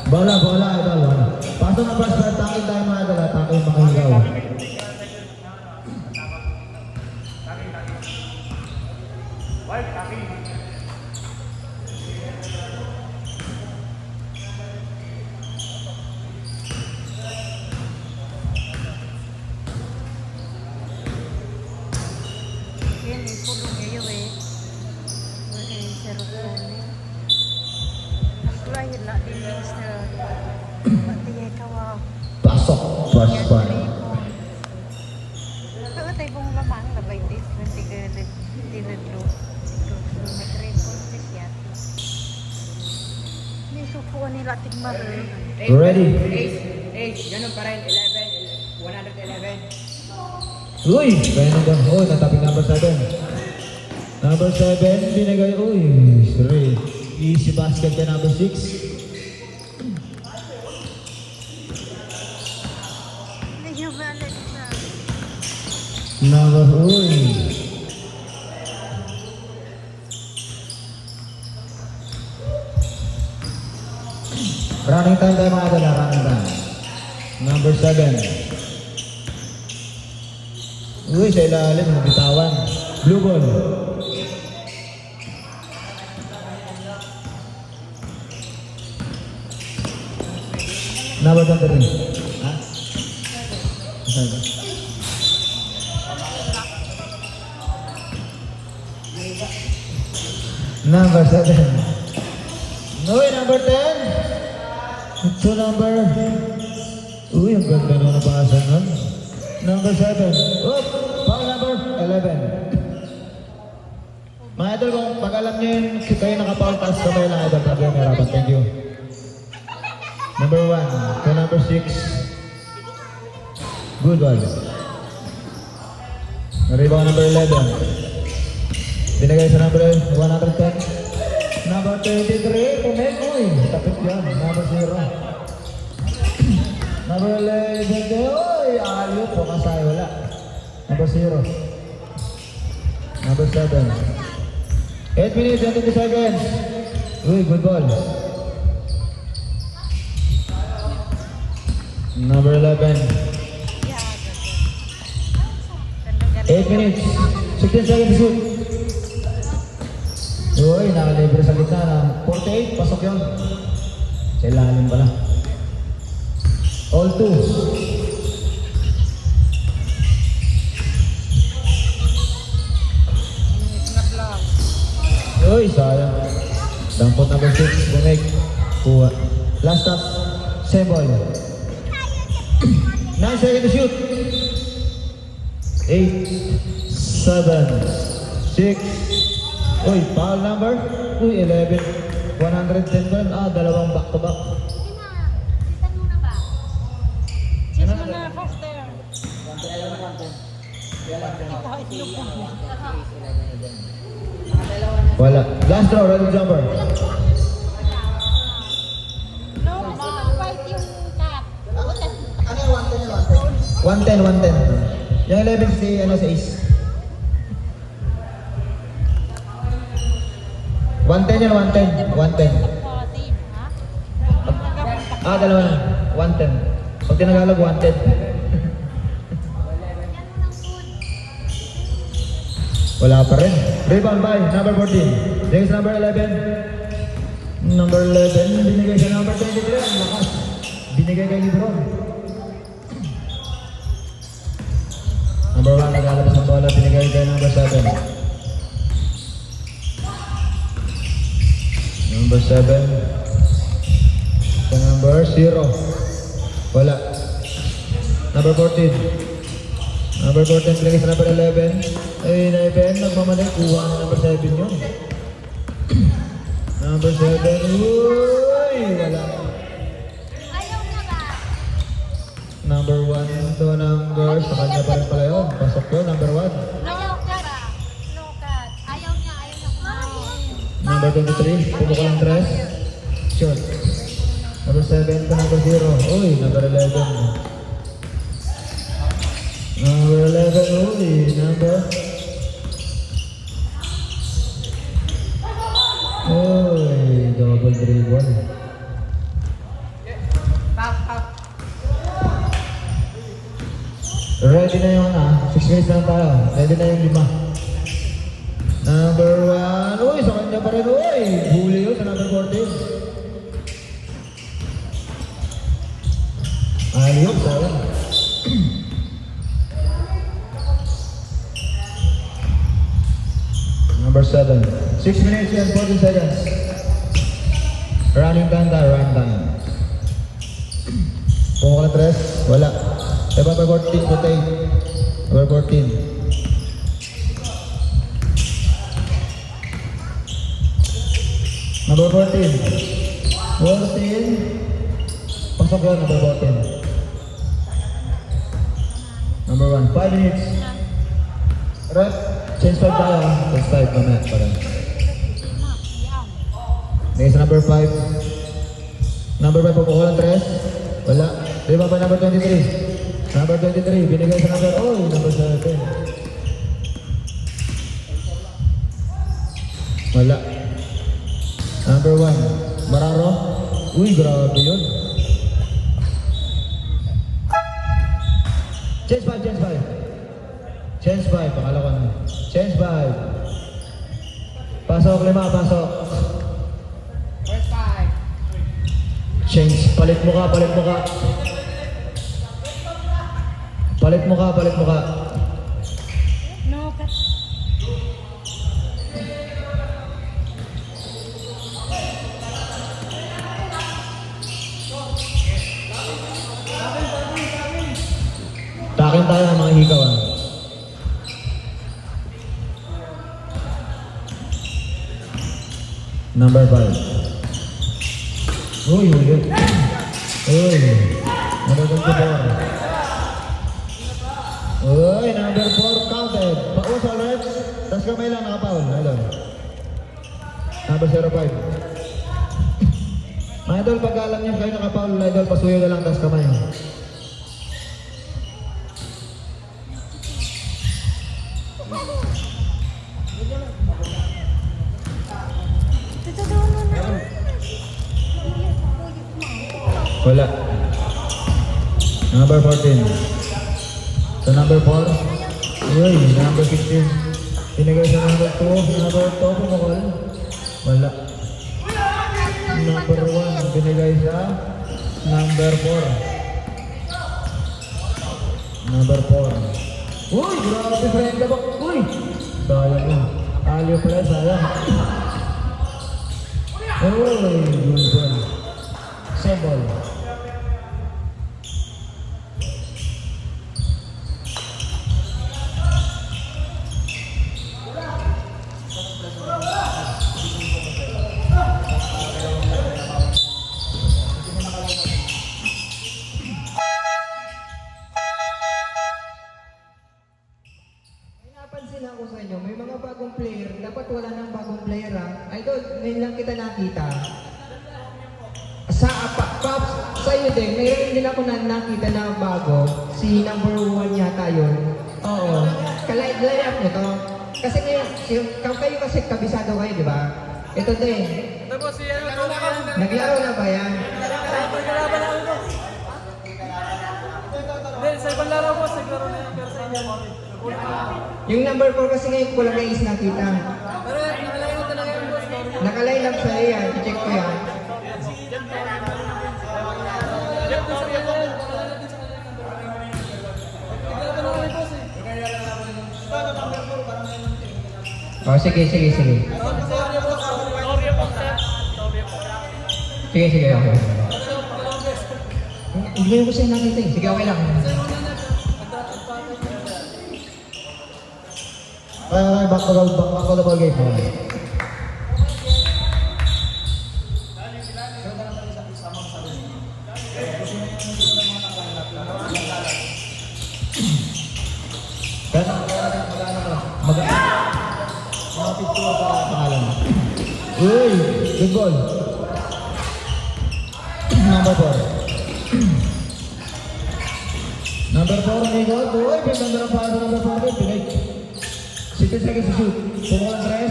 Bola, idol. Pasok na first bar, takin tayo mga idol. Takin mga higaw. Yan, pulong ngayon eh. Zero phone eh. Nakulay na din links na matiyay ka wow. Pasok, first bar. Pero tayo pong lamang labay this. Tinadlo. Nag-record siya. May supuan nila tigmar. Ready? Ganun pa rin, 111. Uy! Kaya na doon. Uy, nataping number 7. Number 7, binigay. Uy, straight. Easy basket ka number 6. Medyo balik na. Number, uy. Running time tayo mga idol, running time. Number 7. Uy, sa ilalim, nabitawan. Blue ball. Number 23. Ha? Saan ba? Number 7. Uy, number 10. So number... Uy, ang ganda naman ang pangasan nun. Number 7. Oop! Foul number 11. Mga idol, kung pag alam nyo yun, kayo nakapaul, taas kamay lang idol. Pag yung harapan. Thank you. Number 1. To number 6. Good ball. Naribaw number 11. Binigay sa number 110. Number 23. Pumek. Uy, tapit yan. Number 0. Number 11. Uy, ayot po kasay. Wala. Number 0. Number 7. 8 minutes and 20 seconds. Uy, good ball. Number 11. 8 minutes. 16 seconds to shoot. Uy, nakalibre sa gitna na 48. Pasok yun. Sa ilalim pala. All 2. Uy, sayang. Dampot number 6. Bumig. Kuha. Last stop. Sembol. 9 seconds to shoot. 8, 7, 6. Uy, foul number. Uy, 11. 110 ba? Dalawang back to back. Cheers mo na, faster. Wala. Last draw, ready jumper. No, ma-fight yung cat. 110, 110. Yung 11 si, ano, sa Ace. 110 yun, 110. 110. Dalawa na. 110. Pag tinagalog, 110. Wala pa rin. Rebound by number 14. Next number 11. Number 11, binigay sa number 23. Ang lakas. Binigay kay Lebron. Number 1, naglalabas ang bola. Binigay kay number 7. Number 7. Sa number 0. Wala. Number 14. Number 14, binigay sa number 11. Ay, 11, nagmamalik. Kuha na number 7 yun. Number 7. Uy! Wala. Ayaw niya ba? Number 1 to number. Sa kanya pa rin pala yun. Pasok yun. Number 1. Ayaw ka ba? No cat. Ayaw niya kumain. Number 23. Pumukha ng 3. Short. Number 7 to number 0. Uy, number 11. Number 11. Uy, number... Uy, double dribble. Ready na yung 6 minutes na lang tayo. Ready na yung 5. Number 1. Uy, sa kanya pa rin. Uy, huli yun sa number 14. Ayun, sayang. Number 7. 6 minutes and 14 seconds. Running time tayo, run time. Pumuka na 3. Wala. Number 14, rotate. Number 14. Number 14. 14. Pasok yun, number 14. Number 1. 5 minutes. Rep. Change 5 tayo. Change 5 mamaya pa rin. Next, number 5. Number 5, pupukuha ng 3. Wala. Di ba ba number 23? Number 23, binigay sa number, number 7. Wala. Number 1, Mararo. Uy, grabe yun. Change 5, change 5. Change 5, pakala ko na. Change 5. Pasok, 5, pasok. First 5. Change, palit mo ka, palit mo ka. Palit mo ka, palit mo ka. No, cut. Takin tayo ng mga hikaw Number 5. Uy, uy, uy. Uy. Number 24. Uy, number 4 counted. Pauso ulit. Tapos kamay lang nakapaul. Idol. Number 05. Mga idol, pag alam niyo kayo nakapaul, idol, pasuyo na lang tapos kamay. Ito doon na. Wala. Number 14. Sa number 4. Uy, number 15. Pinagay sa number 2. Number 2, pumakol. Wala. Number 1, binigay sa number 4. Number 4. Uy, grabe friend ka ba? Uy! Sayang na. Aliyo pala, sayang. Uy, good ball. Sebol. Napansin ako sa inyo, may mga bagong player, dapat wala nang bagong player Idol, ngayon lang kita nakita. Pops, sa iyo din, mayroon din ako nakita na bago, si number 1 yata yun. Oo, kalay up nyo to. Kasi ngayon, kayo kasi kabisado kayo, di ba? Ito din. Naglaro na ba yan? Sa ibang laro po, sa laro na yung pero sa inyo mo. Yung number 4 kasi ngayon ko lang guys nakita. Pero nakalagay mo talaga yung boss. Nakalay lang sa'yo yan, i-check ko yan. Jeff, doon sa kanya yan. Nakalagay din sa kanya. Naglaro na kami boss eh. Oh, sige. Sorry po, sir. Sige, okay. Hindi ko siya nakita eh. Sige, okay lang. Kaya back to the ball game. Uy, good ball. Number 4. Number 4, may goal. Uy, pinaganda ng para sa number 4. Pinay. 60 seconds to shoot. Pumulang 3.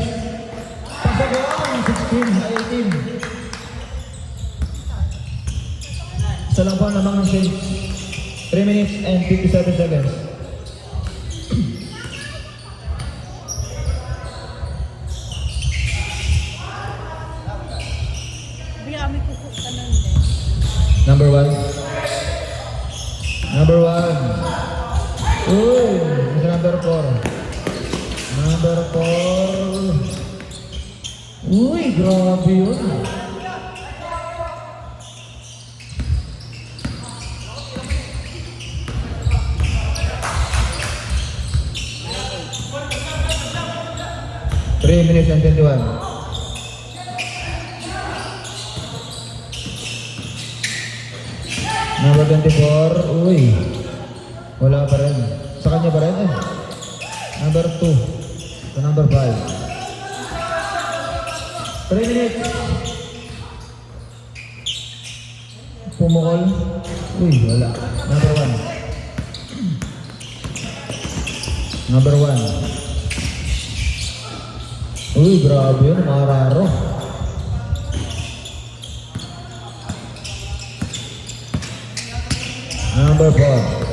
Pasok lang. 16, 18. Isa lang po namang ng change. 3 minutes and 57 seconds. Number 1. Number 1. Uy, ito number 4. Number 4. Uy, grabe yun. Three minutes and 21. Number 24. Uy. Wala pa rin. Sa kanya pa rin eh. Number 2. To number 5. 3 minutes. Pumukol. Uy, wala. Number 1. Number 1. Uy, grabe yun, mararo. Number 4.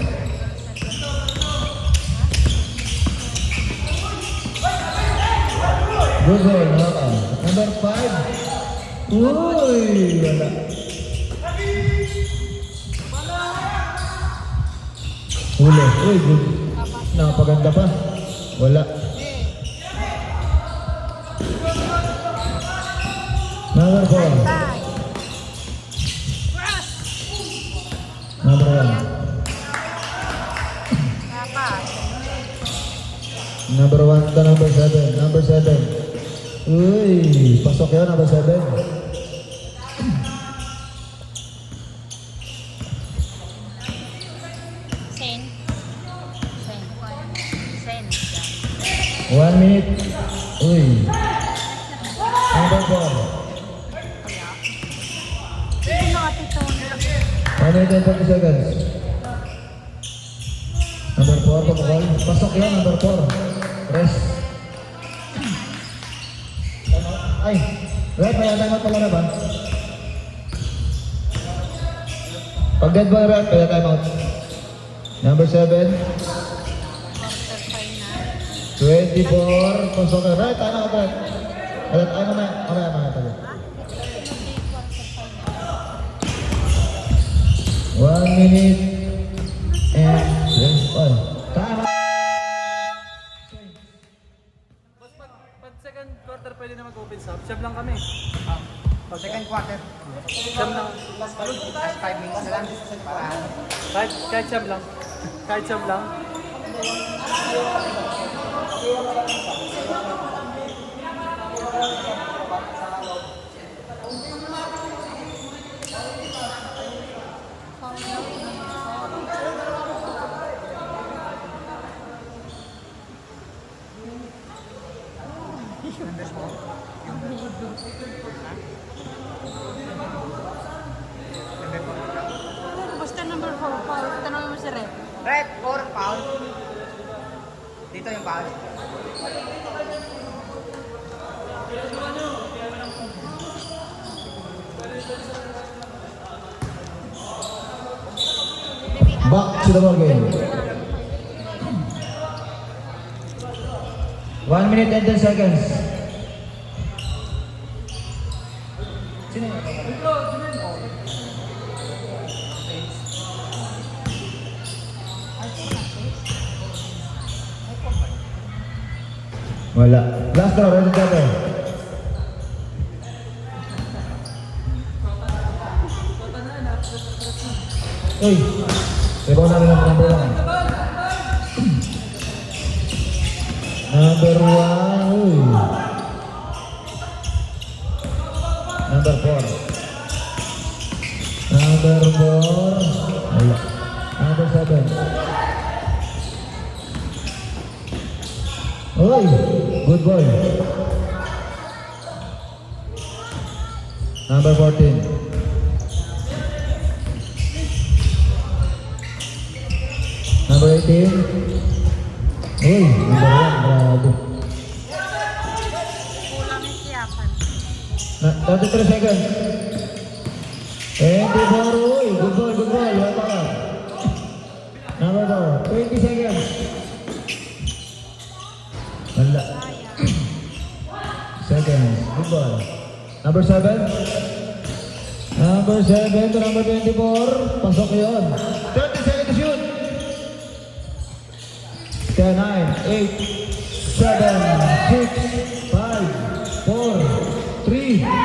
Good goal, nakaka. Number 5. Uy, wala. Huli. Uy, good. Napaganda pa. Wala. Number 4. Number 1. Number 1 to number 7. Number 7. Uy, pasok yun, number 7. Sen. 1 minute. Uy. Number 4. Sino ito? 1 minute and 30 seconds. Number 4, pumukol. Pasok yun, number 4. Rest. Ay, red, may time out pala na ba? Pag dead ball red, may time out. Number 7. 24. Pasok yun. Red, time out, red. Red, ay mamaya. Mamaya, tayo. 1 minute and 21. Time out. Pag second quarter pwede na mag-open sub. Sub lang kami. Second quarter. Sub lang. 5 minutes na lang. Kahit sub lang. Kahit sub lang. Basta number 4, Paul. Tanongin mo si Rep. Red, 4 foul. Dito yung foul. Back to the ball game. 1 minute and 10 seconds. Wala. Last draw, ready to go. Uy, ibaw namin ang number 1. Number 1, uy. Number 4. Number 4. Wala. Number 7. Uy, good boy. Number 14. Number 18. Uy, number 1, grabe. Kulang yung siyapan. 33 seconds. 24, uy, good boy, good boy. Wala ka. Number 4, 20 seconds. Wala. Seconds, good boy. Number 7. Number 7 to number 24. Pasok yun. 30 seconds to shoot. 10, 9, 8, 7, 6, 5, 4, 3,